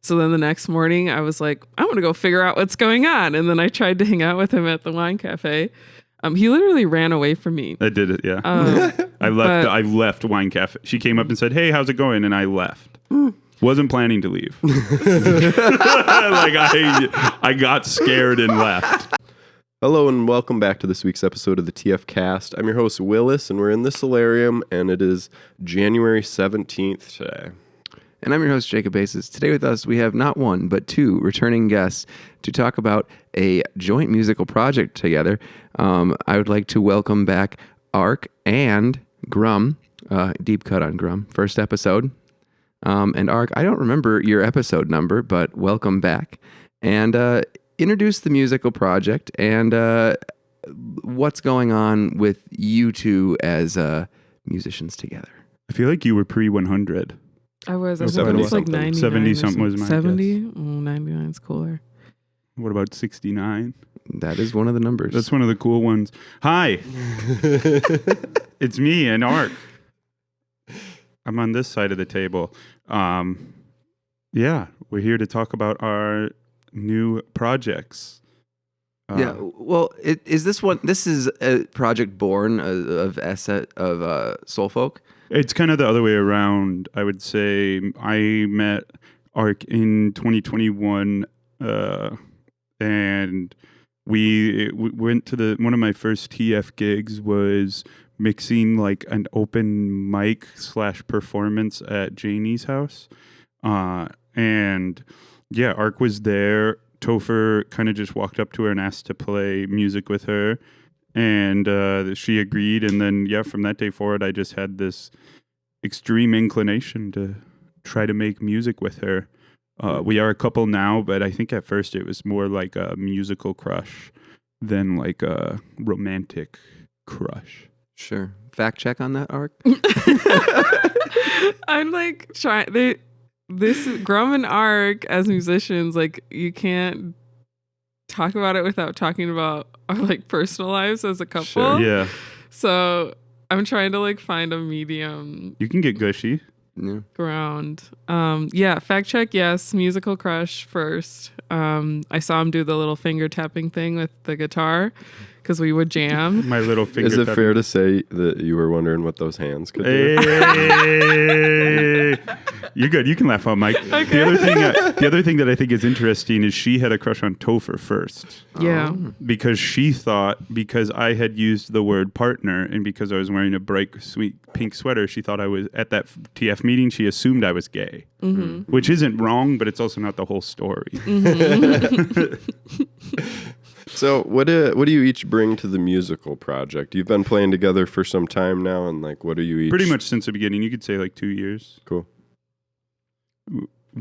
So then the next morning I was like, I'm going to go figure out what's going on. And then I tried to hang out with him at the wine cafe. He literally ran away from me. I did it, yeah. I left Wine Cafe. She came up and said, "Hey, how's it going?" And I left. Wasn't planning to leave. I got scared and left. Hello and welcome back to this week's episode of the TF Cast. I'm your host Willis, and we're in the solarium, and it is January 17th today. And I'm your host, Jacob Bases. Today with us, we have not one, but two returning guests to talk about a joint musical project together. I would like to welcome back ARK and Grum, deep cut on Grum, first episode. And ARK, I don't remember your episode number, but welcome back. And introduce the musical project and what's going on with you two as musicians together. I feel like you were pre-100. I was think it was like 99. 70-something was my 70? guess. 99 is cooler. What about 69? That is one of the numbers. That's one of the cool ones. Hi. It's me and ARK. I'm on this side of the table. Yeah, we're here to talk about our new projects. Yeah, well, is this one? This is a project born of Soulfolk. It's kind of the other way around. I would say I met ARK in 2021, and we went to one of my first TF gigs was mixing like an open mic / performance at Janie's house, and yeah, ARK was there. Topher kind of just walked up to her and asked to play music with her. And she agreed. And then, yeah, from that day forward, I just had this extreme inclination to try to make music with her. We are a couple now, but I think at first it was more like a musical crush than like a romantic crush. Sure. Fact check on that, ARK? I'm like trying... This Grum and ARK as musicians, like you can't talk about it without talking about our like personal lives as a couple. Sure, yeah. So I'm trying to like find a medium. You can get gushy. Yeah. Ground. Yeah, fact check, yes. Musical crush first. I saw him do the little finger tapping thing with the guitar because we would jam. My little finger Is it tapping. fair to say that you were wondering what those hands could do? Hey. You're good. You can laugh on Mike. Okay. The other thing that I think is interesting is she had a crush on Topher first. Yeah. Because she thought, because I had used the word partner and because I was wearing a bright, sweet pink sweater, she thought I was, at that TF meeting, she assumed I was gay. Mm-hmm. Which isn't wrong, but it's also not the whole story. Mm-hmm. So what do you each bring to the musical project? You've been playing together for some time now, and like, what do you each? Pretty much since the beginning. You could say like 2 years. Cool.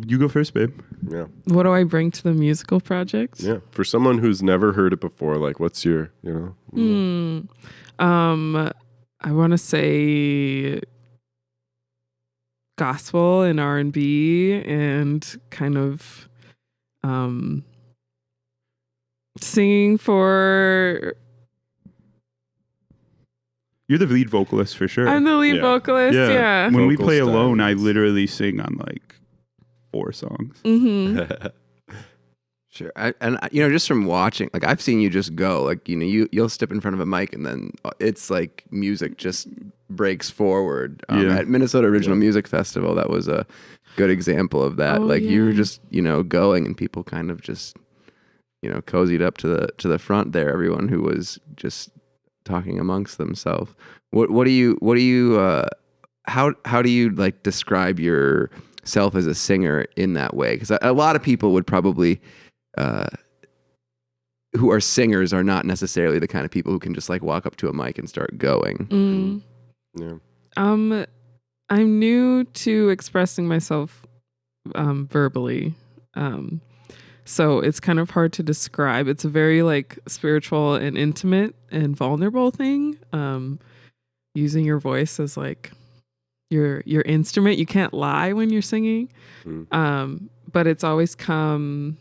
You go first, babe. Yeah. What do I bring to the musical project? Yeah. For someone who's never heard it before, like, what's your, I want to say gospel and R&B and kind of singing for... You're the lead vocalist for sure. I'm the lead vocalist, yeah. When we Vocal play alone, I styles. literally sing on like 4 songs. Mm-hmm. Sure. And just from watching, like I've seen you just go, like, you'll step in front of a mic and then it's like music just breaks forward. At Minnesota Original Music Festival, that was a good example of that. You were just, going and people kind of just, cozied up to the front there. Everyone who was just talking amongst themselves. What do you how do you like describe yourself as a singer in that way? Because a lot of people would probably who are singers are not necessarily the kind of people who can just like walk up to a mic and start going. Yeah. I'm new to expressing myself verbally. So it's kind of hard to describe. It's a very like spiritual and intimate and vulnerable thing. Using your voice as like your instrument. You can't lie when you're singing. But it's always come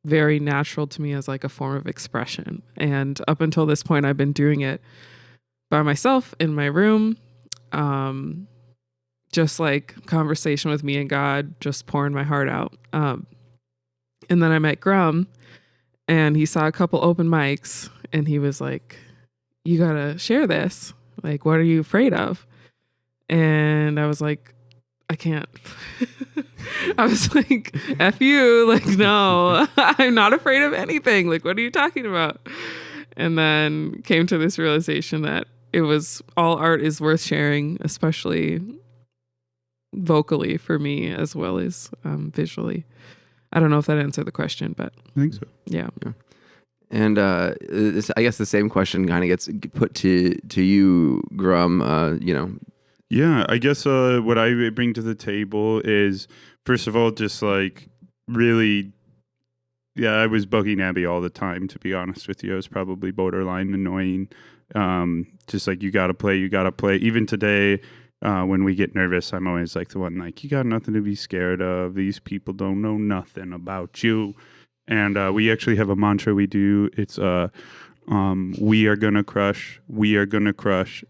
very natural to me as like a form of expression. And up until this point, I've been doing it by myself in my room. Just like conversation with me and God, just pouring my heart out. And then I met Grum, and he saw a couple open mics, and he was like, you gotta share this. Like, what are you afraid of? And I was like, I can't. I was like, F you. Like, no, I'm not afraid of anything. Like, what are you talking about? And then came to this realization that it was all art is worth sharing, especially vocally for me as well as visually. I don't know if that answered the question, but I think so. yeah. And I guess the same question kind of gets put to you, Grum. Yeah, I guess what I bring to the table is, first of all, just like really, yeah, I was bugging Abby all the time, to be honest with you. I was probably borderline annoying. Just like, you got to play. Even today, when we get nervous, I'm always like the one like, you got nothing to be scared of. These people don't know nothing about you. And we actually have a mantra we do. It's we are gonna crush,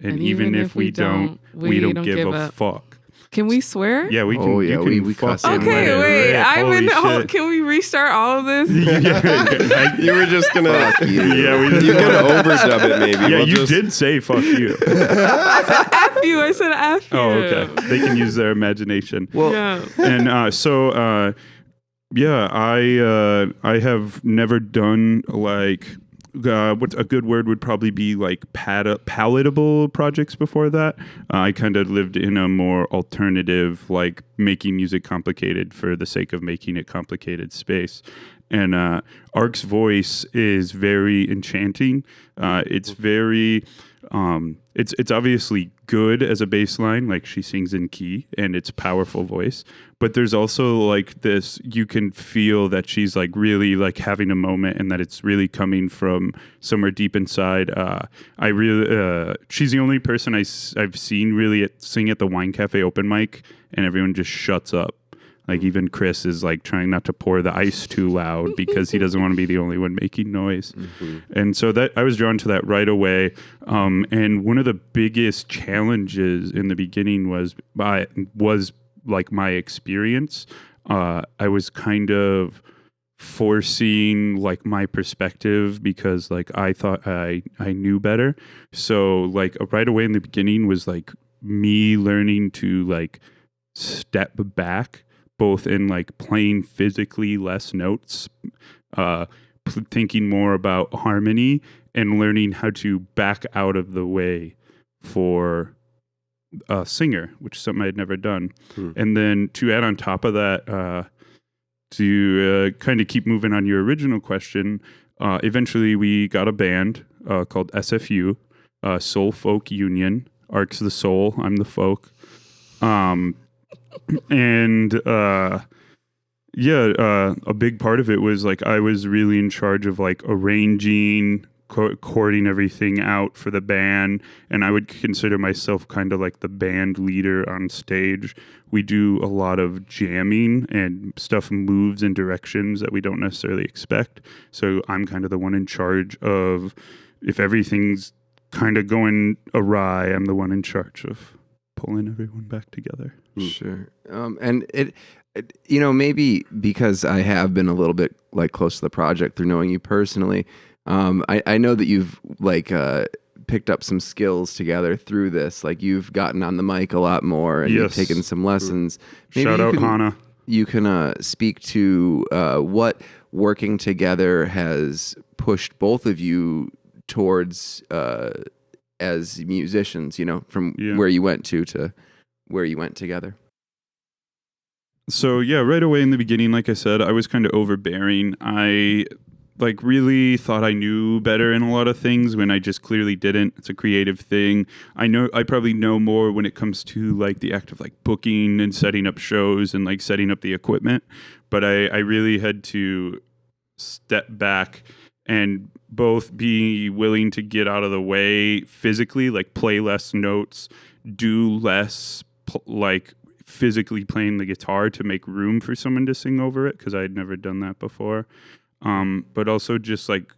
and even if we don't, we don't give a fuck. Can we swear? Yeah, we can. Oh, yeah, you can we cuss fucking in let Okay, it wait. rip. I'm in Holy shit. Can we restart all of this? You were just gonna. Fuck you. Yeah, we You could overdub it, maybe. Yeah, We'll you just- did say fuck you. I said F you. I said F you. Oh, okay. They can use their imagination. Well, Yeah. And so I have never done like what's a good word would probably be like palatable projects before that. I kind of lived in a more alternative, like making music complicated for the sake of making it complicated space. And ARK's voice is very enchanting. It's very it's obviously good as a bass line, like she sings in key and it's powerful voice, but there's also like this, you can feel that she's like really like having a moment and that it's really coming from somewhere deep inside. She's the only person I've seen really sing at the Wine Cafe open mic and everyone just shuts up. Like even Chris is like trying not to pour the ice too loud because he doesn't want to be the only one making noise. Mm-hmm. And so that I was drawn to that right away. And one of the biggest challenges in the beginning was like my experience. I was kind of forcing like my perspective because like I thought I knew better. So like right away in the beginning was like me learning to like step back, both in like playing physically less notes, thinking more about harmony, and learning how to back out of the way for a singer, which is something I'd never done. And then to add on top of that, to kind of keep moving on your original question, eventually we got a band called SFU, Soulfolkunion. ARK's the soul, I'm the folk. And a big part of it was like I was really in charge of like arranging, cording everything out for the band, and I would consider myself kind of like the band leader on stage. We do a lot of jamming and stuff moves in directions that we don't necessarily expect. So I'm kind of the one in charge of, if everything's kind of going awry, I'm the one in charge of pulling everyone back together. Sure. And it, maybe because I have been a little bit like close to the project through knowing you personally, I know that you've like picked up some skills together through this. Like you've gotten on the mic a lot more and you've taken some lessons. Maybe Shout out Hannah. You can speak to what working together has pushed both of you towards as musicians, from where you went to where you went together. So yeah, right away in the beginning, like I said, I was kind of overbearing. I like really thought I knew better in a lot of things when I just clearly didn't. It's a creative thing. I probably know more when it comes to like the act of like booking and setting up shows and like setting up the equipment. But I really had to step back and both be willing to get out of the way physically, like play less notes, do less like physically playing the guitar to make room for someone to sing over it, because I had never done that before. But also just like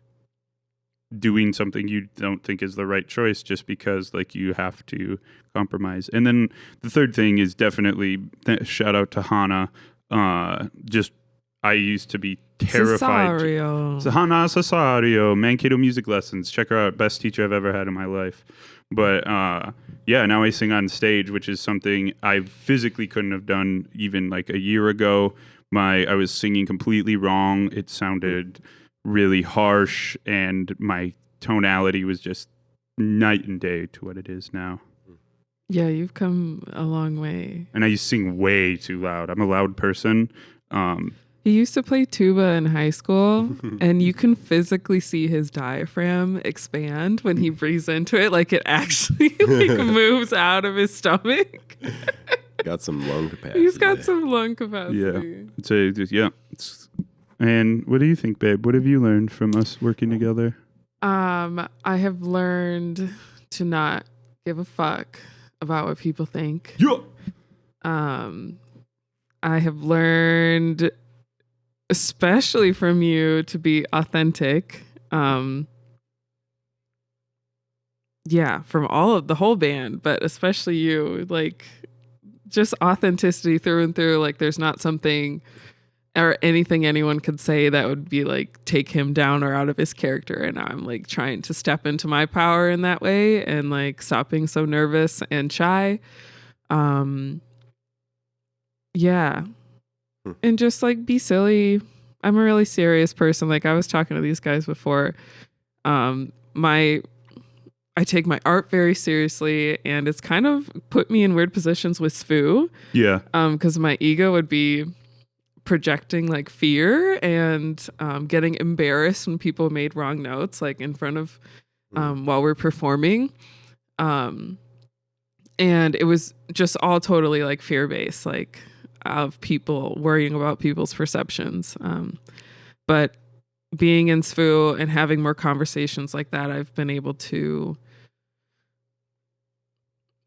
doing something you don't think is the right choice just because like you have to compromise. And then the third thing is definitely shout out to Hannah. Just I used to be terrified. Cesario. Hana Cesario, Mankato music lessons. Check her out. Best teacher I've ever had in my life. But yeah, now I sing on stage, which is something I physically couldn't have done even like a year ago. I was singing completely wrong. It sounded really harsh, and my tonality was just night and day to what it is now. Yeah, you've come a long way. And I used to sing way too loud. I'm a loud person. He used to play tuba in high school, and you can physically see his diaphragm expand when he breathes into it. Like it actually like moves out of his stomach. Got some lung capacity. He's got some lung capacity. And what do you think, babe? What have you learned from us working together? I have learned to not give a fuck about what people think. Yeah. I have learned, especially from you, to be authentic. Yeah, from all of the whole band, but especially you, like just authenticity through and through. Like there's not something or anything anyone could say that would be like take him down or out of his character. And I'm like trying to step into my power in that way and like stop being so nervous and shy. Yeah. And just like be silly. I'm a really serious person. Like I was talking to these guys before. I take my art very seriously, and it's kind of put me in weird positions with Sfu. Yeah. Because my ego would be projecting like fear and getting embarrassed when people made wrong notes, like in front of while we're performing. And it was just all totally like fear-based, like of people worrying about people's perceptions. But being in SFU and having more conversations like that, I've been able to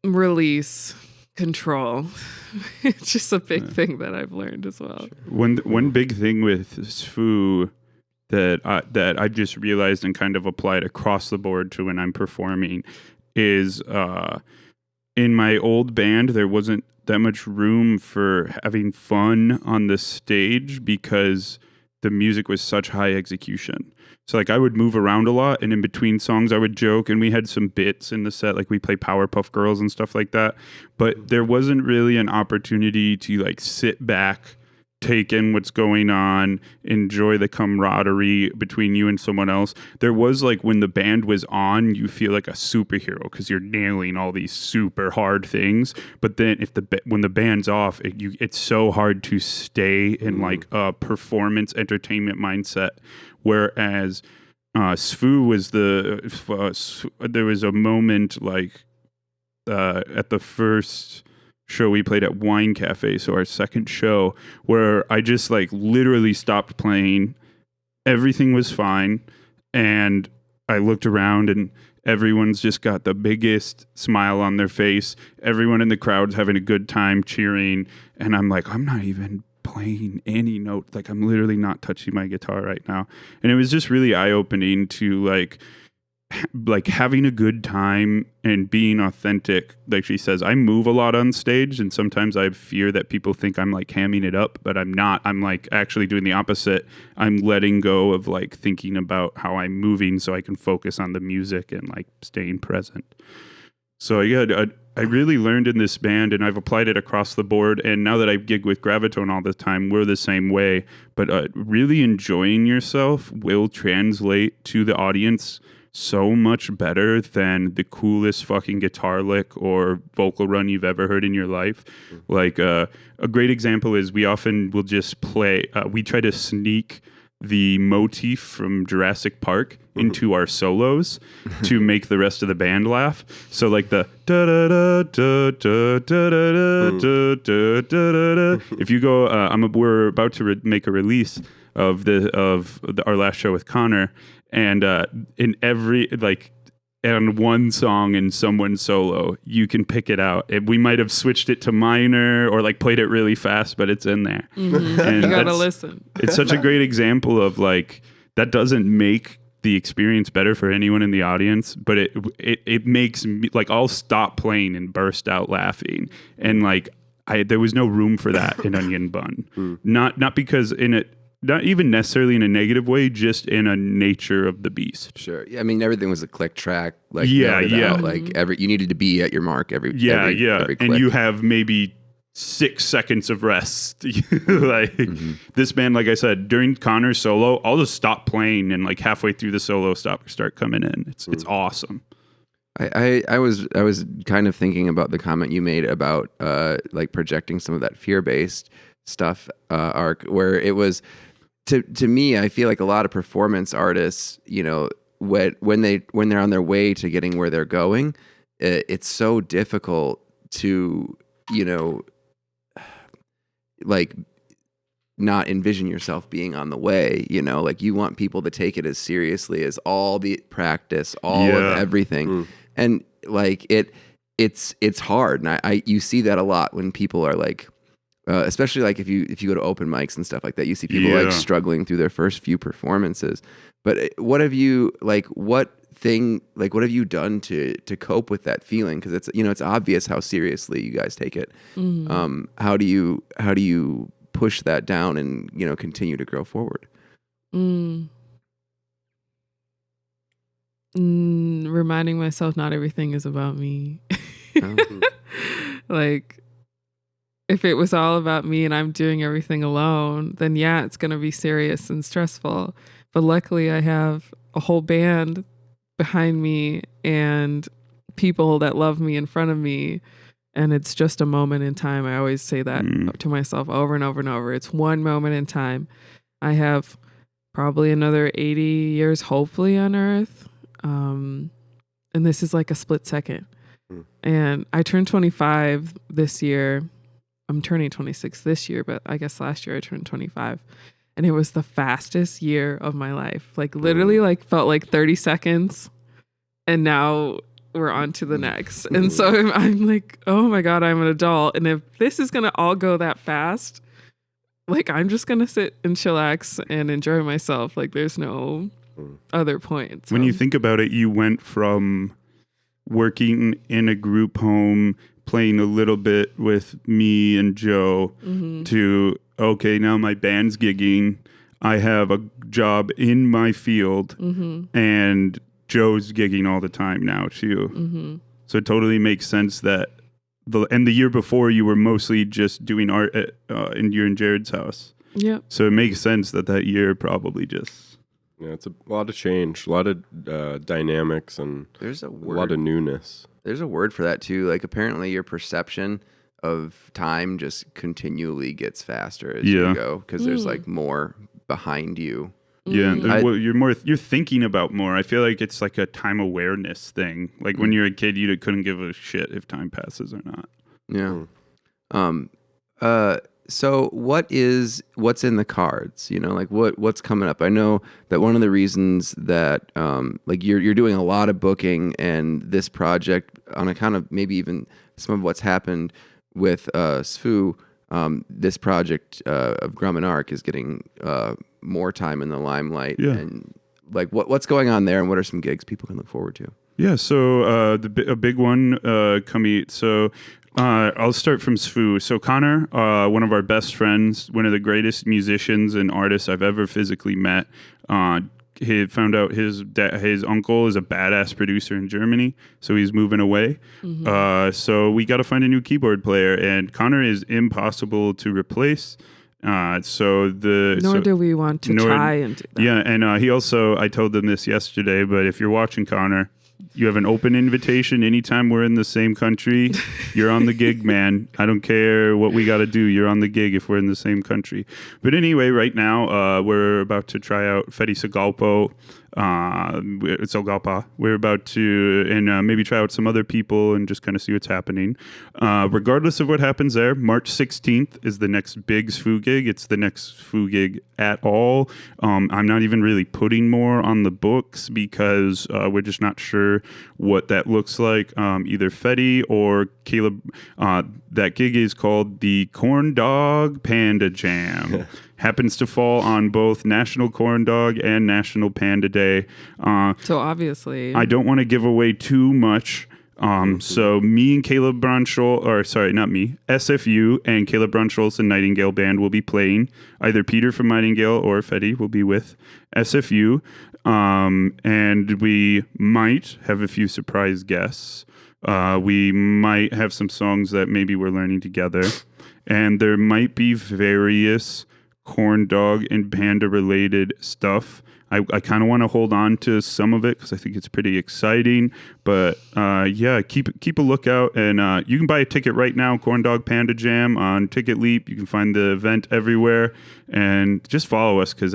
release control. It's just a big thing that I've learned as well. One big thing with SFU that I just realized and kind of applied across the board to when I'm performing is in my old band there wasn't that much room for having fun on the stage because the music was such high execution. So like I would move around a lot, and in between songs I would joke, and we had some bits in the set, like we play Powerpuff Girls and stuff like that. But there wasn't really an opportunity to like sit back, take in what's going on, enjoy the camaraderie between you and someone else. There was like when the band was on, you feel like a superhero because you're nailing all these super hard things. But then when the band's off, it's so hard to stay in like a performance entertainment mindset. Whereas SFU was there was a moment like at the first show we played at Wine Cafe, so our second show, where I just like literally stopped playing. Everything was fine, and I looked around and everyone's just got the biggest smile on their face. Everyone in the crowd's having a good time cheering, and I'm like, I'm not even playing any note. Like I'm literally not touching my guitar right now. And it was just really eye-opening to like having a good time and being authentic. Like she says, I move a lot on stage, and sometimes I fear that people think I'm like hamming it up, but I'm not. I'm like actually doing the opposite. I'm letting go of like thinking about how I'm moving so I can focus on the music and like staying present. So yeah, I really learned in this band, and I've applied it across the board. And now that I gig with Gravitone all the time, we're the same way. But really enjoying yourself will translate to the audience so much better than the coolest fucking guitar lick or vocal run you've ever heard in your life. Like a great example is we often will just play, we try to sneak the motif from Jurassic Park into our solos to make the rest of the band laugh. So like the da da da da da da da da da da. If you go, we're about to make a release of our last show with Connor. And in every, like, on one song in someone's solo, you can pick it out. We might have switched it to minor or, like, played it really fast, but it's in there. Mm-hmm. And you gotta listen. It's such a great example of, like, that doesn't make the experience better for anyone in the audience, but it makes me, like, I'll stop playing and burst out laughing. And, like, there was no room for that in Onion Bun. Not because in it, not even necessarily in a negative way, just in a nature of the beast. Sure. Yeah, I mean, everything was a click track. Like, Yeah, noted yeah. out, like you needed to be at your mark every Every click. and you have maybe 6 seconds of rest. Like this band, like I said, during Connor's solo, I'll just stop playing and like halfway through the solo start coming in. It's awesome. I was kind of thinking about the comment you made about like projecting some of that fear-based stuff, ARK, where it was to me, I feel like a lot of performance artists, you know, when they're on their way to getting where they're going, it's so difficult to, you know, like not envision yourself being on the way, you know, like you want people to take it as seriously as all the practice, all of everything. And like it's hard. And I you see that a lot when people are like, especially like if you go to open mics and stuff like that, you see people like struggling through their first few performances. But what have you what have you done to cope with that feeling? Because it's, you know, it's obvious how seriously you guys take it. How do you push that down and, you know, continue to grow forward? Reminding myself not everything is about me. Like, if it was all about me and I'm doing everything alone, then yeah, it's going to be serious and stressful. But luckily I have a whole band behind me and people that love me in front of me. And it's just a moment in time. I always say that to myself over and over and over. It's one moment in time. I have probably another 80 years, hopefully, on Earth. And this is like a split second. And I turned 25 this year. I'm turning 26 this year, but I guess last year I turned 25. And it was the fastest year of my life. Like literally like felt like 30 seconds. And now we're on to the next. And so I'm like, oh my God, I'm an adult. And if this is going to all go that fast, like I'm just going to sit and chillax and enjoy myself. Like there's no other point. So. When you think about it, you went from working in a group home, playing a little bit with me and Joe to, okay, now my band's gigging. I have a job in my field and Joe's gigging all the time now too. So it totally makes sense that the year before you were mostly just doing art in Jared's house. Yeah. So it makes sense that year probably just. Yeah, it's a lot of change, a lot of dynamics, and there's a lot of newness. There's a word for that too. Like apparently your perception of time just continually gets faster as you go because there's like more behind you. Yeah, you're thinking about more. I feel like it's like a time awareness thing. Like when you're a kid, you couldn't give a shit if time passes or not. Yeah. So what's in the cards? You know, like what's coming up? I know that one of the reasons that like you're doing a lot of booking, and this project on account of maybe even some of what's happened with SFU, this project of Grum and ARK is getting more time in the limelight. Yeah. And like what's going on there, and what are some gigs people can look forward to? Yeah, so a big one coming. So I'll start from SFU. So Connor, one of our best friends, one of the greatest musicians and artists I've ever physically met. He found out his uncle is a badass producer in Germany, so he's moving away. So we got to find a new keyboard player, and Connor is impossible to replace. Nor do we want to try and do that. Yeah, and he also, I told them this yesterday, but if you're watching, Connor, you have an open invitation anytime we're in the same country. You're on the gig, man. I don't care what we got to do. You're on the gig if we're in the same country. But anyway, right now we're about to try out Fedi Sagalpa. We're about to and maybe try out some other people and just kind of see what's happening. Regardless of what happens there, March 16th is the next big SFU gig. It's the next SFU gig at all. I'm not even really putting more on the books because we're just not sure what that looks like. Either Fedi or Caleb. That gig is called the Corn Dog Panda Jam. Happens to fall on both National Corn Dog and National Panda Day. So obviously, I don't want to give away too much So me and Caleb Bronschol, or sorry, not me, SFU and Caleb Bronscholz and Nightingale Band will be playing. Either Peter from Nightingale or Fetty will be with SFU. And we might have a few surprise guests. We might have some songs that maybe we're learning together. And there might be various corn dog and panda related stuff. I kind of want to hold on to some of it because I think it's pretty exciting. But yeah, keep a lookout, and you can buy a ticket right now. Corn Dog Panda Jam on Ticket Leap. You can find the event everywhere, and just follow us because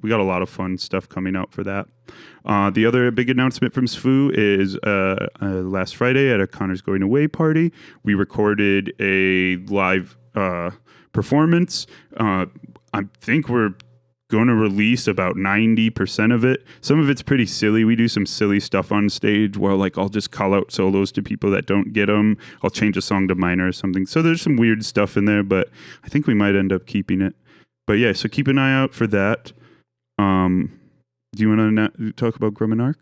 we got a lot of fun stuff coming out for that. The other big announcement from SFU is last Friday at a Connor's Going Away party, we recorded a live performance. I think we're going to release about 90% of it. Some of it's pretty silly. We do some silly stuff on stage where like I'll just call out solos to people that don't get them. I'll change a song to minor or something. So there's some weird stuff in there, but I think we might end up keeping it. But yeah, so keep an eye out for that. Do you want to talk about Grum and ARK?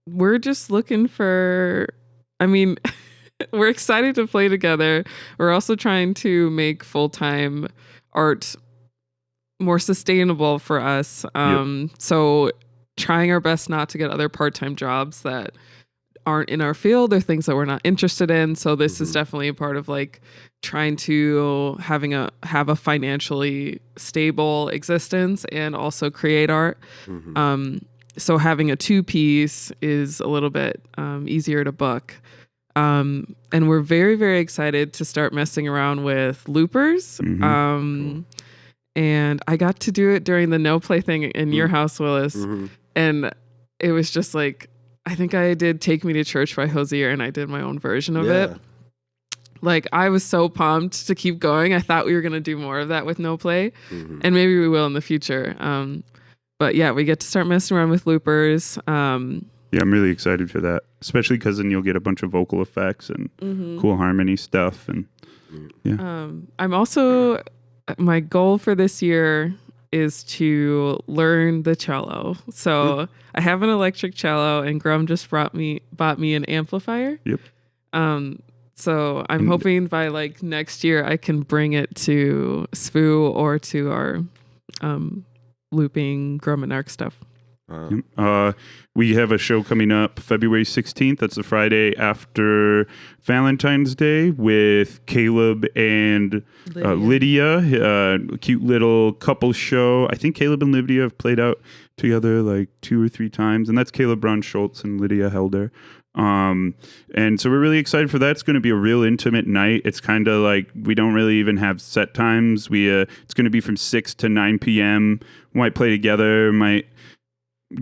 We're just looking for, we're excited to play together. We're also trying to make full-time art more sustainable for us. So trying our best not to get other part-time jobs that aren't in our field or things that we're not interested in. So this is definitely a part of like trying to have a financially stable existence and also create art. So having a 2-piece is a little bit easier to book. And we're very, very excited to start messing around with loopers. Cool. And I got to do it during the No Play thing in your house, Willis. And it was just like, I think I did Take Me to Church by Hosier, and I did my own version of it. Like, I was so pumped to keep going. I thought we were going to do more of that with No Play, and maybe we will in the future. But yeah, we get to start messing around with loopers. Yeah, I'm really excited for that, especially because then you'll get a bunch of vocal effects and cool harmony stuff. And yeah, I'm also, my goal for this year is to learn the cello. So I have an electric cello, and Grum just bought me an amplifier. So I'm hoping by like next year I can bring it to SFU or to our looping Grum and ARK stuff. We have a show coming up February 16th. That's the Friday after Valentine's Day with Caleb and Lydia. A cute little couple show. I think Caleb and Lydia have played out together like 2 or 3 times, and that's Caleb Braun-Schultz and Lydia Helder. And so we're really excited for that. It's going to be a real intimate night. It's kind of like we don't really even have set times. It's going to be from 6 to 9 p.m. We might play together, might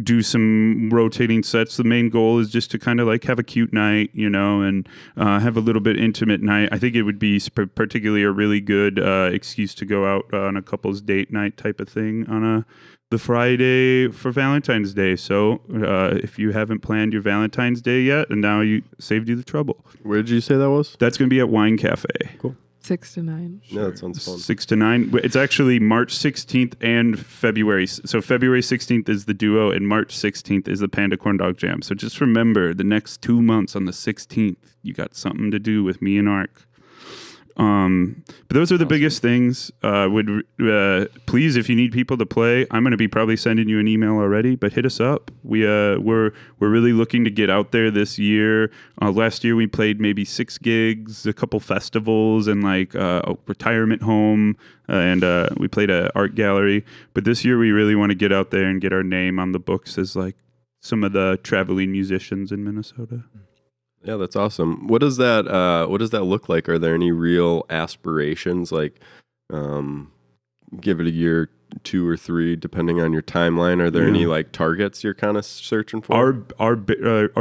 do some rotating sets. The main goal is just to kind of like have a cute night, and have a little bit intimate night. I think it would be particularly a really good excuse to go out on a couple's date night type of thing on the Friday for Valentine's Day. So if you haven't planned your Valentine's Day yet, and now you saved you the trouble. Where did you say that was? That's going to be at Wine Cafe. Cool. 6 to 9. Yeah, that sounds fun. 6 to 9. It's actually March 16th and February. So February 16th is the duo, and March 16th is the Panda Corn Dog Jam. So just remember, the next 2 months on the 16th, you got something to do with me and ARK. But those are the biggest things. Please, if you need people to play, I'm going to be probably sending you an email already, but hit us up. We're really looking to get out there this year. Last year we played maybe 6 gigs, a couple festivals, and like a retirement home, and we played a art gallery. But this year we really want to get out there and get our name on the books as like some of the traveling musicians in Minnesota. Yeah, that's awesome. What does that look like? Are there any real aspirations? Like, give it a year, 2 or 3, depending on your timeline. Are there any like targets you're kind of searching for? Our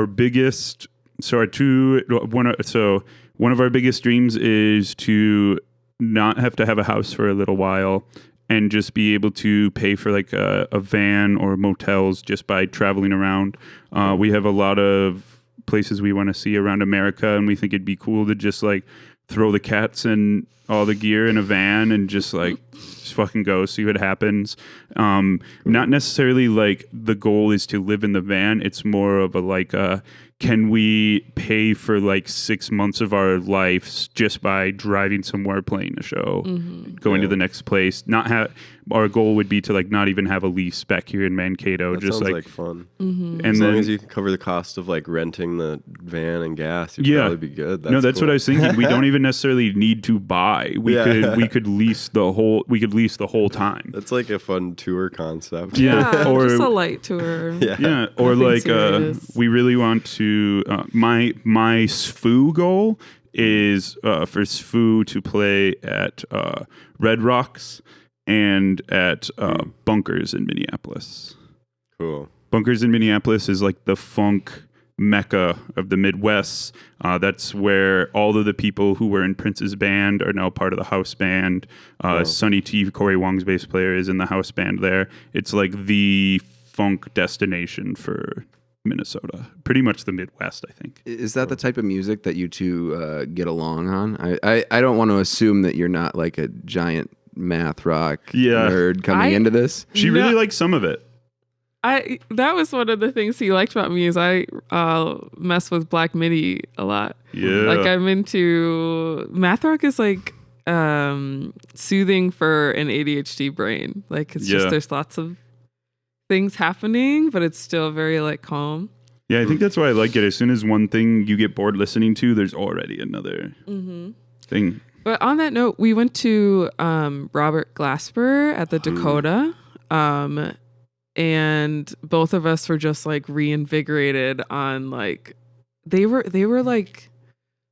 biggest. One of our biggest dreams is to not have to have a house for a little while and just be able to pay for like a van or motels just by traveling around. We have a lot of places we want to see around America, and we think it'd be cool to just like throw the cats and all the gear in a van and just like Just fucking go, see what happens. Not necessarily like the goal is to live in the van. It's more of a like can we pay for like 6 months of our lives just by driving somewhere, playing a show, going to the next place? Not have our goal would be to like not even have a lease back here in Mankato. That just sounds like fun. And as then, long as you can cover the cost of like renting the van and gas, you'd probably be good. That's cool. what I was thinking. We don't even necessarily need to buy. We could lease the whole time. That's like a fun tour concept. Yeah, or just a light tour. Yeah, or Nothing like serious. we really want to. My SFU goal is for SFU to play at Red Rocks and at Bunkers in Minneapolis. Cool. Bunkers in Minneapolis is like the funk mecca of the Midwest. That's where all of the people who were in Prince's band are now part of the house band. Sonny T, Corey Wong's bass player, is in the house band there. It's like the funk destination for Minnesota. Pretty much the Midwest, I think. Is that the type of music that you two get along on? I don't want to assume that you're not like a giant math rock nerd coming into this. She really likes some of it. That was one of the things he liked about me is I mess with Black MIDI a lot. Yeah. Like I'm into math rock is like soothing for an ADHD brain. Like it's just there's lots of things happening, but it's still very like calm. Yeah, I think that's why I like it. As soon as one thing you get bored listening to, there's already another thing. But on that note, we went to Robert Glasper at the Dakota. And both of us were just like reinvigorated on like they were like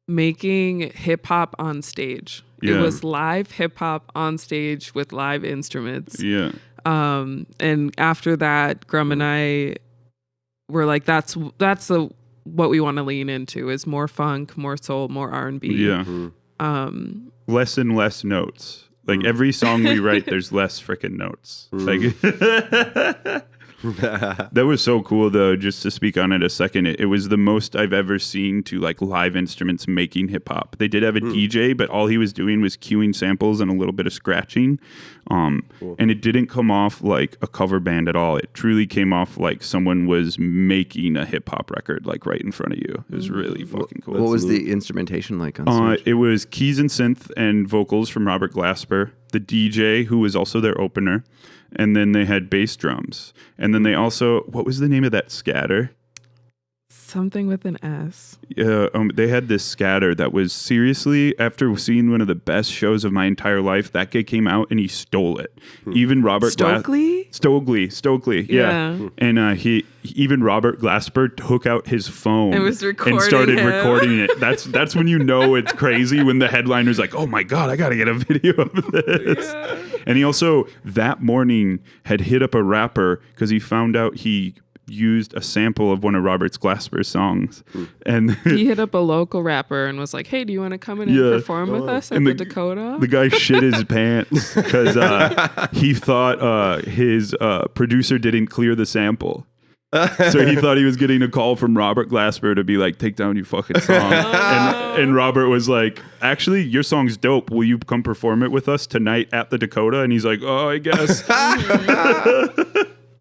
making hip hop on stage. Yeah. It was live hip hop on stage with live instruments. Yeah. And after that, Grum and I were like, that's what we want to lean into is more funk, more soul, more R&B. Yeah. Less and less notes. Like every song we write, there's less freaking notes. Like that was so cool, though. Just to speak on it a second, it was the most I've ever seen to like live instruments making hip hop. They did have a DJ, but all he was doing was cueing samples and a little bit of scratching, and it didn't come off like a cover band at all. It truly came off like someone was making a hip hop record, like right in front of you. It was really fucking cool. What was the instrumentation like on stage? It was keys and synth and vocals from Robert Glasper, the DJ who was also their opener. And then they had bass drums. And then they also, what was the name of that scatter? Something with an S. They had this scatter that was seriously, after seeing one of the best shows of my entire life, that guy came out and he stole it. Even Robert Stokely? Stokely, yeah. And even Robert Glasper took out his phone and started recording it. That's when you know it's crazy, when the headliner's like, oh my God, I got to get a video of this. Yeah. And he also, that morning, had hit up a rapper because he found out he used a sample of one of Robert Glasper's songs. And he hit up a local rapper and was like, hey, do you want to come in and perform with us at the Dakota? The guy shit his pants because he thought his producer didn't clear the sample. So he thought he was getting a call from Robert Glasper to be like, take down your fucking song. And Robert was like, actually, your song's dope. Will you come perform it with us tonight at the Dakota? And he's like, oh, I guess.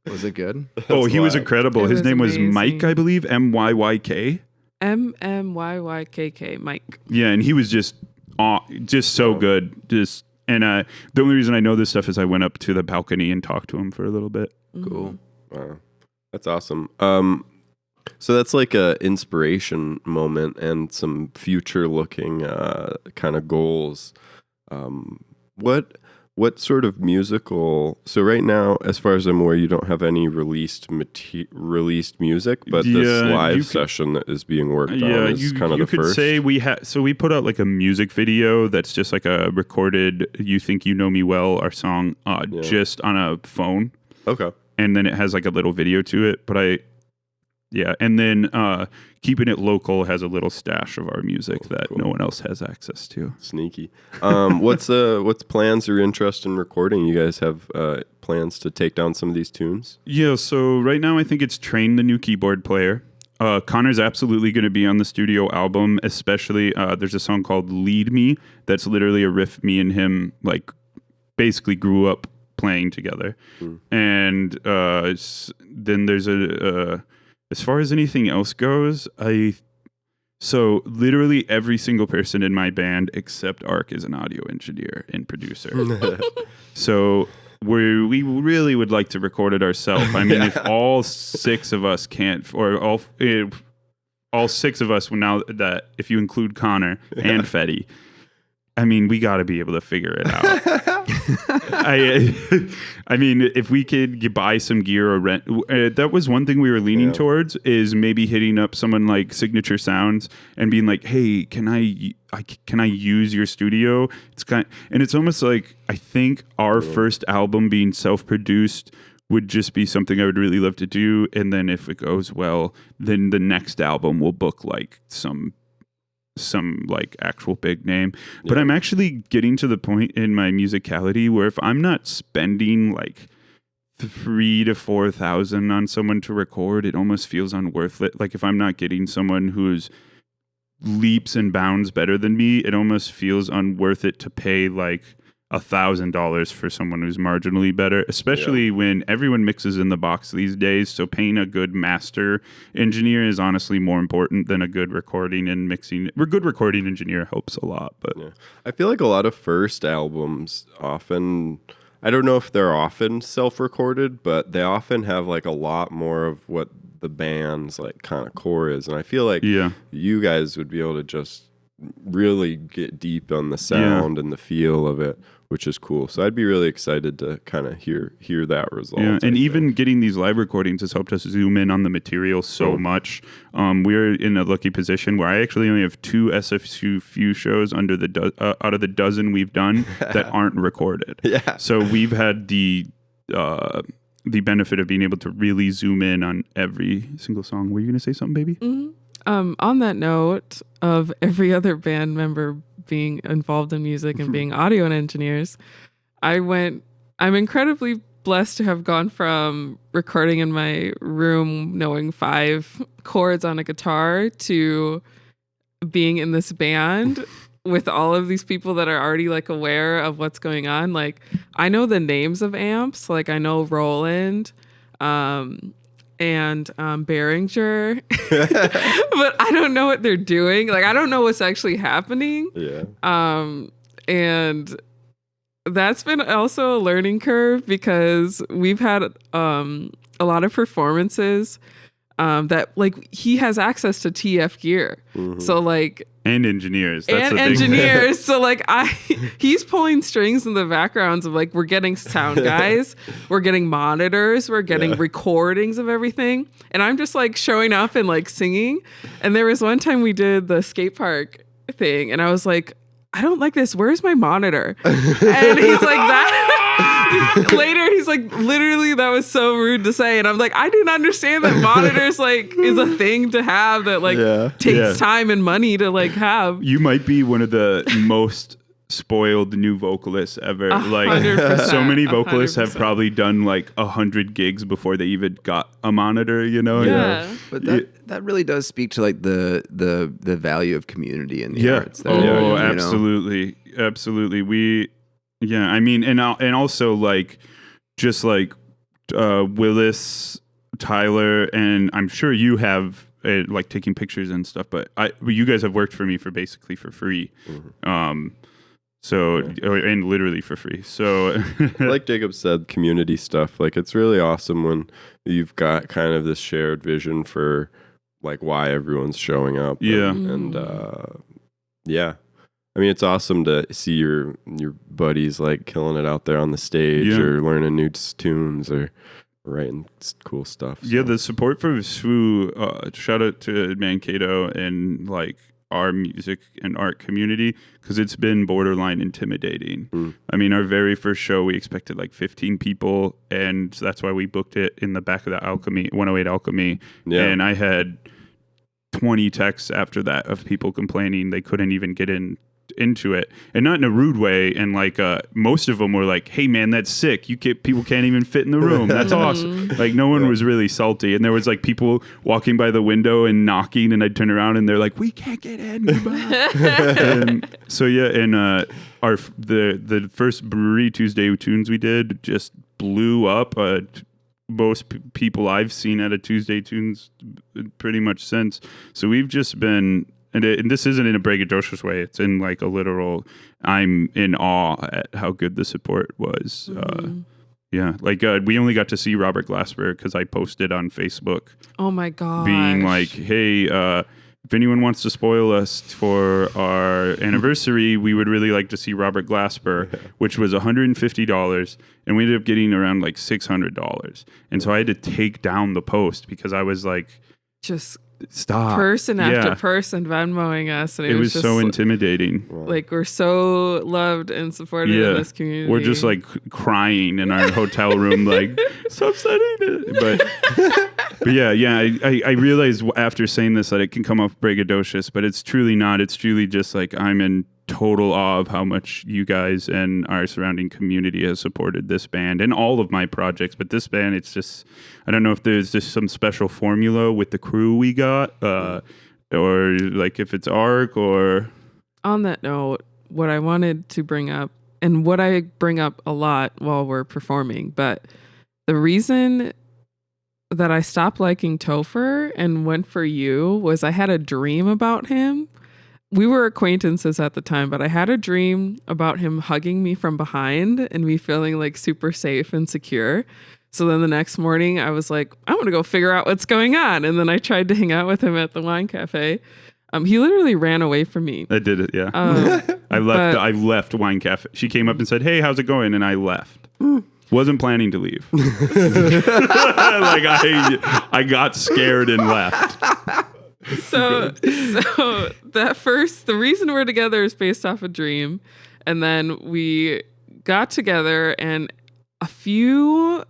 Was it good? He was incredible. His name was Mike, I believe. Myykk. Myykk, Mike. Yeah, and he was just so good. And the only reason I know this stuff is I went up to the balcony and talked to him for a little bit. Cool. Wow. That's awesome. So that's like a inspiration moment and some future looking kind of goals. What sort of musical? So right now, as far as I'm aware, you don't have any released music, but this live session that is being worked on is kind of the first. You could say we put out like a music video that's just like a recorded "You Think You Know Me Well," our song, just on a phone. Okay. And then it has like a little video to it, but and then Keeping It Local has a little stash of our music that no one else has access to. Sneaky. What's plans or interest in recording? You guys have plans to take down some of these tunes? Yeah, so right now I think it's Train, the new keyboard player. Connor's absolutely going to be on the studio album, especially there's a song called Lead Me that's literally a riff me and him like basically grew up playing together. And then there's as far as anything else goes, so literally every single person in my band except ARK is an audio engineer and producer. So we really would like to record it ourselves. I mean, if all six of us can't, or all six of us, now that if you include Connor and Fetty, I mean, we got to be able to figure it out. I mean, if we could buy some gear or rent, that was one thing we were leaning towards, is maybe hitting up someone like Signature Sounds and being like, "Hey, can I use your studio?" And it's almost like, I think our first album being self-produced would just be something I would really love to do. And then if it goes well, then the next album will book like some like actual big name. But I'm actually getting to the point in my musicality where if I'm not spending like $3,000 to $4,000 on someone to record, it almost feels unworth it. Like if I'm not getting someone who's leaps and bounds better than me, it almost feels unworth it to pay like $1,000 for someone who's marginally better, especially when everyone mixes in the box these days. So paying a good master engineer is honestly more important than a good recording and mixing. A good recording engineer helps a lot, but I feel like a lot of first albums often, I don't know if they're often self-recorded, but they often have like a lot more of what the band's like kind of core is. And I feel like you guys would be able to just really get deep on the sound and the feel of it, which is cool. So I'd be really excited to kind of hear that result. Yeah, and even getting these live recordings has helped us zoom in on the material so much. We're in a lucky position where I actually only have 2 SF2 shows under out of the dozen we've done that aren't recorded. So we've had the benefit of being able to really zoom in on every single song. Were you going to say something, baby? Mm-hmm. On that note of every other band member being involved in music and being audio engineers, I'm incredibly blessed to have gone from recording in my room knowing 5 chords on a guitar to being in this band with all of these people that are already like aware of what's going on. Like I know the names of amps, like I know Roland, and Behringer, but I don't know what they're doing. Like, I don't know what's actually happening. And that's been also a learning curve because we've had a lot of performances that like he has access to TF gear. So like, and engineers. That's engineers. So like he's pulling strings in the backgrounds of like, we're getting sound guys, we're getting monitors, we're getting recordings of everything. And I'm just like showing up and like singing. And there was one time we did the skate park thing and I was like, I don't like this. Where's my monitor? And he's like, later he's like, literally that was so rude to say. And I'm like, I didn't understand that monitors like is a thing to have that like takes time and money to like have. You might be one of the most spoiled new vocalists ever. 100%, so many vocalists 100%. have probably done like 100 gigs before they even got a monitor, you know? But that really does speak to like the value of community in the arts. Absolutely. Absolutely. I mean, and also like just like Willis, Tyler, and I'm sure you have like taking pictures and stuff, but you guys have worked for me for basically for free. And literally for free. So like Jacob said, community stuff, like it's really awesome when you've got kind of this shared vision for like why everyone's showing up. And I mean, it's awesome to see your buddies like killing it out there on the stage or learning new tunes or writing cool stuff. So. The support for SWU, shout out to Mankato and like our music and art community, because it's been borderline intimidating. I mean, our very first show, we expected like 15 people, and that's why we booked it in the back of the 108 Alchemy. And I had 20 texts after that of people complaining they couldn't even get into it, and not in a rude way, and like most of them were like, hey man, that's sick, people can't even fit in the room, that's awesome. Like no one was really salty, and there was like people walking by the window and knocking, and I'd turn around and they're like, we can't get in, goodbye. the first Brewery Tuesday tunes we did just blew up. Most people I've seen at a Tuesday tunes pretty much since. So we've just been, and this isn't in a braggadocious way. It's in like a literal, I'm in awe at how good the support was. Yeah, like we only got to see Robert Glasper because I posted on Facebook. Oh my god! Being like, hey, if anyone wants to spoil us for our anniversary, we would really like to see Robert Glasper, which was $150, and we ended up getting around like $600. And so I had to take down the post because I was like, just stop. Person after person Venmoing us, and it was just so intimidating. Like, we're so loved and supported in this community. We're just like crying in our hotel room, like, stop sending it. But yeah, I realized after saying this that it can come off braggadocious, but it's truly not. It's truly just like, I'm in total awe of how much you guys and our surrounding community has supported this band and all of my projects. But this band, it's just, I don't know if there's just some special formula with the crew we got, or like if it's ARK or... On that note, what I wanted to bring up, and what I bring up a lot while we're performing, but the reason that I stopped liking Topher and went for you was I had a dream about him. We were acquaintances at the time, but I had a dream about him hugging me from behind and me feeling like super safe and secure. So then the next morning I was like, I'm going to go figure out what's going on. And then I tried to hang out with him at the wine cafe. He literally ran away from me. I did it, yeah. I left Wine Cafe. She came up and said, hey, how's it going? And I left. Wasn't planning to leave. Like I got scared and left. So the reason we're together is based off a dream. And then we got together, and a few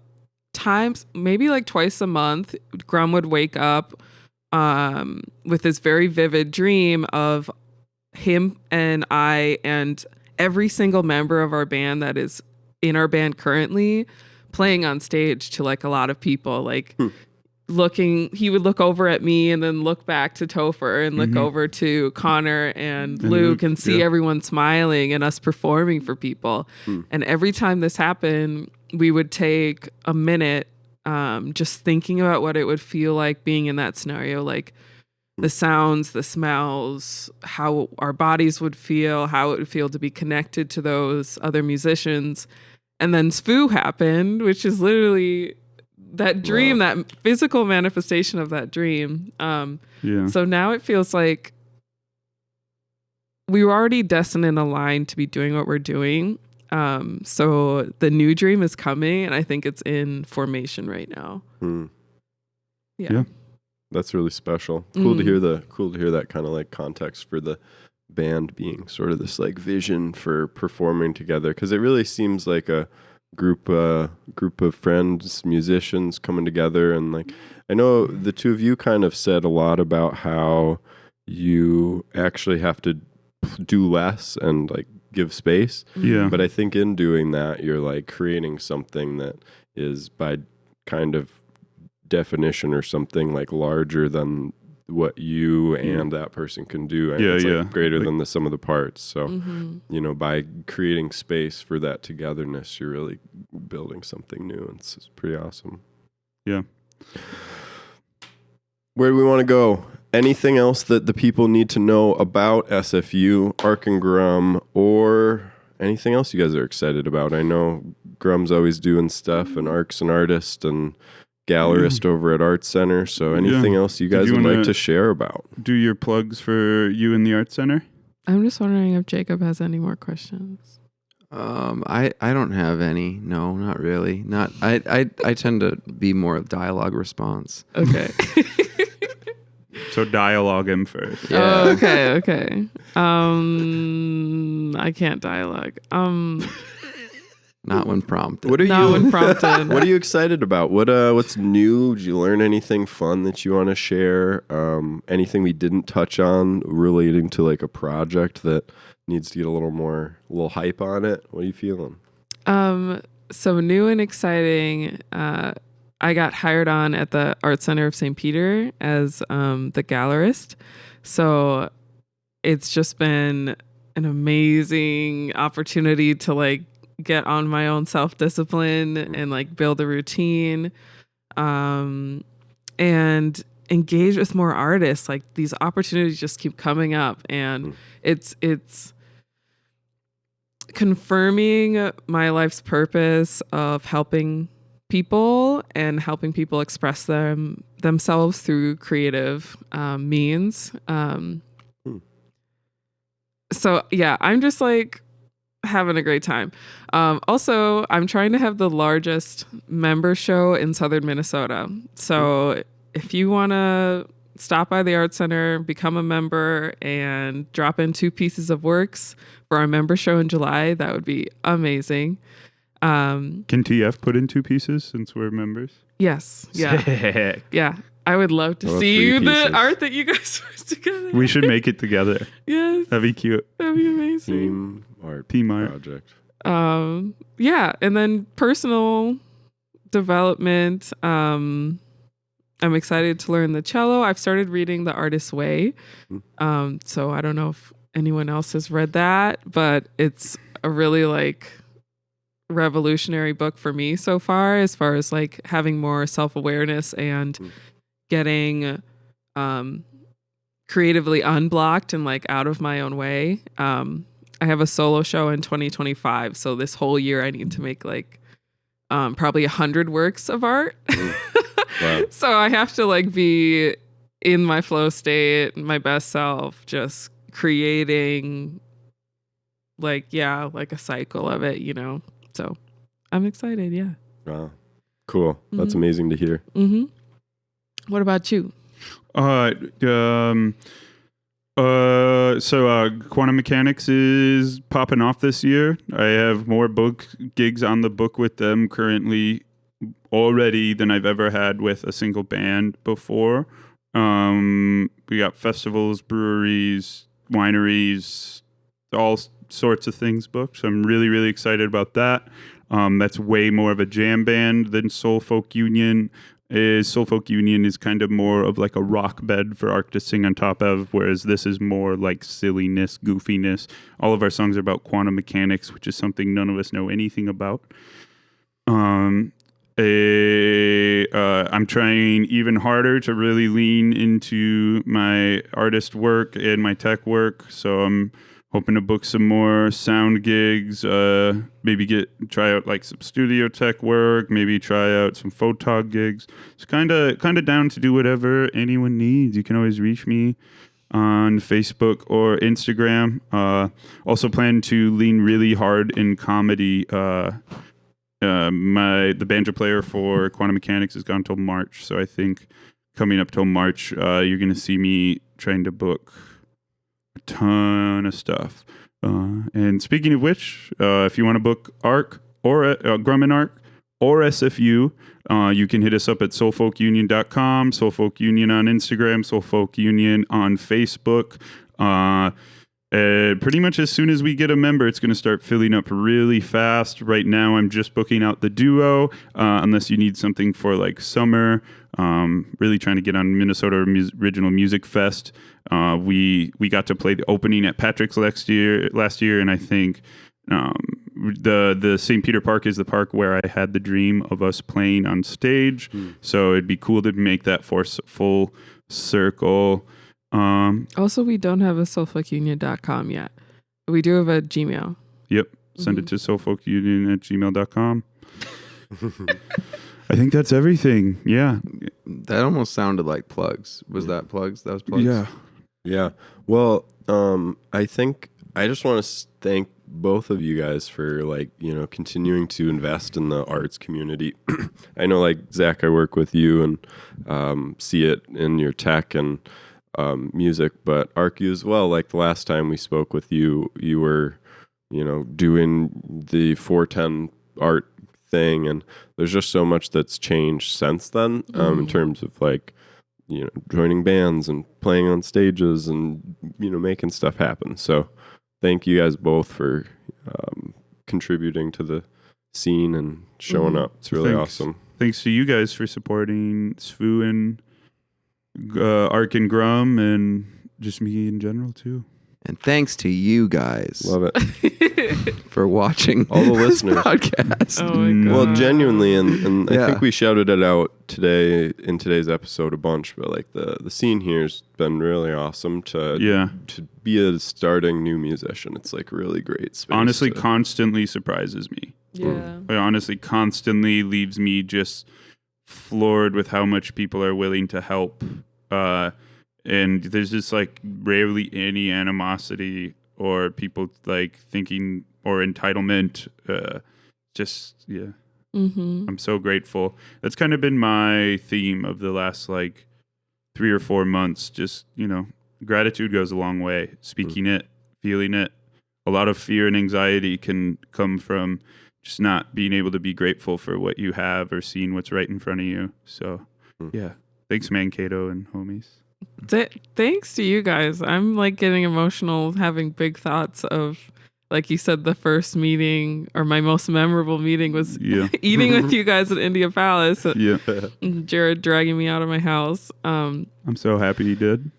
times, maybe like twice a month, Grum would wake up with this very vivid dream of him and I and every single member of our band that is in our band currently playing on stage to like a lot of people, like he would look over at me and then look back to Topher and look over to Connor and Luke and see everyone smiling and us performing for people. And every time this happened, we would take a minute just thinking about what it would feel like being in that scenario, like the sounds, the smells, how our bodies would feel, how it would feel to be connected to those other musicians. And then Spoo happened, which is literally that dream, that physical manifestation of that dream. So now it feels like we were already destined and aligned to be doing what we're doing. So the new dream is coming, and I think it's in formation right now. Yeah. That's really special. Cool to hear that kind of like context for the band being sort of this like vision for performing together, because it really seems like a group of friends, musicians coming together. And like, I know the two of you kind of said a lot about how you actually have to do less and like give space. Yeah. But I think in doing that, you're like creating something that is by kind of definition or something like larger than what you and that person can do. And it's like greater than the sum of the parts. So, you know, by creating space for that togetherness, you're really building something new. It's pretty awesome. Yeah. Where do we want to go? Anything else that the people need to know about SFU, ARK and Grum, or anything else you guys are excited about? I know Grum's always doing stuff, and ARK's an artist and gallerist over at Art Center. So anything else you guys would like to share about? Do your plugs for you in the Art Center? I'm just wondering if Jacob has any more questions. I don't have any. No, not really. I tend to be more dialogue response. Okay. So dialogue him first. Yeah. Oh, okay. I can't dialogue. Not when prompted. When prompted. What are you excited about? What's new? Did you learn anything fun that you want to share? Anything we didn't touch on relating to like a project that needs to get a little hype on it? What are you feeling? So new and exciting. I got hired on at the Art Center of St. Peter as the gallerist. So it's just been an amazing opportunity to like get on my own self-discipline and like build a routine, and engage with more artists. Like these opportunities just keep coming up, and it's confirming my life's purpose of helping people and helping people express themselves through creative means. So yeah, I'm just like having a great time. Also, I'm trying to have the largest member show in southern Minnesota. So if you want to stop by the Art Center, become a member, and drop in 2 pieces of works for our member show in July, that would be amazing. Can TF put in 2 pieces since we're members? Yes. Yeah. Sick. Yeah. I would love to see the art that you guys put together. We should make it together. Yes. That'd be cute. That'd be amazing. Team art project. Yeah. And then personal development. I'm excited to learn the cello. I've started reading The Artist's Way. So I don't know if anyone else has read that, but it's a really like revolutionary book for me so far as like having more self-awareness and getting creatively unblocked and like out of my own way. I have a solo show in 2025, so this whole year I need to make like probably 100 works of art. Wow. So I have to like be in my flow state, my best self, just creating like a cycle of it, you know. So I'm excited. Yeah. Wow. Cool. That's amazing to hear. What about you? So Quantum Mechanics is popping off this year. I have more book gigs on the book with them currently already than I've ever had with a single band before. We got festivals, breweries, wineries, all sorts of things booked. So I'm really, really excited about that. That's way more of a jam band than Soulfolkunion is. Soulfolkunion is kind of more of like a rock bed for ARK to sing on top of, whereas this is more like silliness, goofiness. All of our songs are about quantum mechanics, which is something none of us know anything about. I'm trying even harder to really lean into my artist work and my tech work. So I'm hoping to book some more sound gigs, maybe try out like some studio tech work, maybe try out some photog gigs. It's kind of down to do whatever anyone needs. You can always reach me on Facebook or Instagram. Also plan to lean really hard in comedy. The banjo player for Quantum Mechanics is gone till March, so I think coming up till March, you're gonna see me trying to book a ton of stuff. And speaking of which, if you want to book ARK or Grum and ARK or SFU, you can hit us up at soulfolkunion.com, Soulfolkunion on Instagram, Soulfolkunion on Facebook. Pretty much as soon as we get a member, it's going to start filling up really fast. Right now, I'm just booking out the duo, unless you need something for like summer. Really trying to get on Minnesota Original Music Fest. We got to play the opening at Patrick's last year, and I think the St. Peter Park is the park where I had the dream of us playing on stage. So it'd be cool to make that full circle. Also, we don't have a soulfolkunion.com yet. We do have a Gmail. Yep. Send it to soulfolkunion@gmail.com. I think that's everything. Yeah. That almost sounded like plugs. Was that plugs? That was plugs? Yeah. Yeah. Well, I think I just want to thank both of you guys for continuing to invest in the arts community. I know Zach, I work with you and see it in your tech and music, but ARK as well. Like the last time we spoke with you, you were, doing the 410 art thing, and there's just so much that's changed since then, in terms of joining bands and playing on stages and making stuff happen. So thank you guys both for contributing to the scene and showing up. It's really awesome. Thanks to you guys for supporting SFU and ARK and Grum, and just me in general too. And thanks to you guys Love it. for watching All the this listeners. podcast. Oh my God. Well, genuinely, and I Yeah. think we shouted it out today in today's episode a bunch, but like the scene here's been really awesome to be a starting new musician. It's like really great space. Honestly, constantly surprises me. Yeah. It honestly constantly leaves me just floored with how much people are willing to help. And there's just like rarely any animosity or people like thinking or entitlement. Mm-hmm. I'm so grateful. That's kind of been my theme of the last like 3 or 4 months. Just, gratitude goes a long way. Speaking it, feeling it. A lot of fear and anxiety can come from just not being able to be grateful for what you have or seeing what's right in front of you. So, yeah. Thanks, Mankato and homies. Thanks to you guys. I'm like getting emotional, having big thoughts of, like you said, the first meeting or my most memorable meeting was eating with you guys at India Palace. Yeah. Jared dragging me out of my house. I'm so happy he did.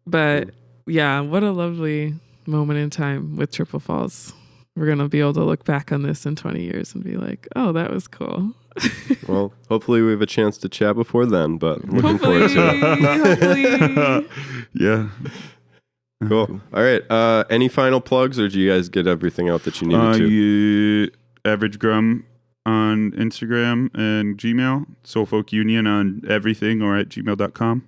But yeah, what a lovely moment in time with Triple Falls. We're going to be able to look back on this in 20 years and be like, oh, that was cool. Well, hopefully we have a chance to chat before then, but looking forward to it. Hopefully. Yeah. Cool. All right. Any final plugs, or do you guys get everything out that you needed to? Average Grum on Instagram and Gmail. Soulfolkunion on everything or at gmail.com.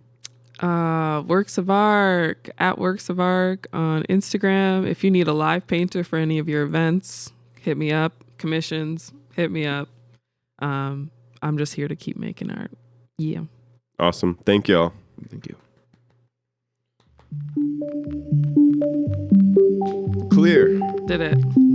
Works of ARK at Works of ARK on Instagram. If you need a live painter for any of your events, hit me up. Commissions, hit me up. I'm just here to keep making art. Yeah. Awesome. Thank y'all. Thank you. Clear. Did it.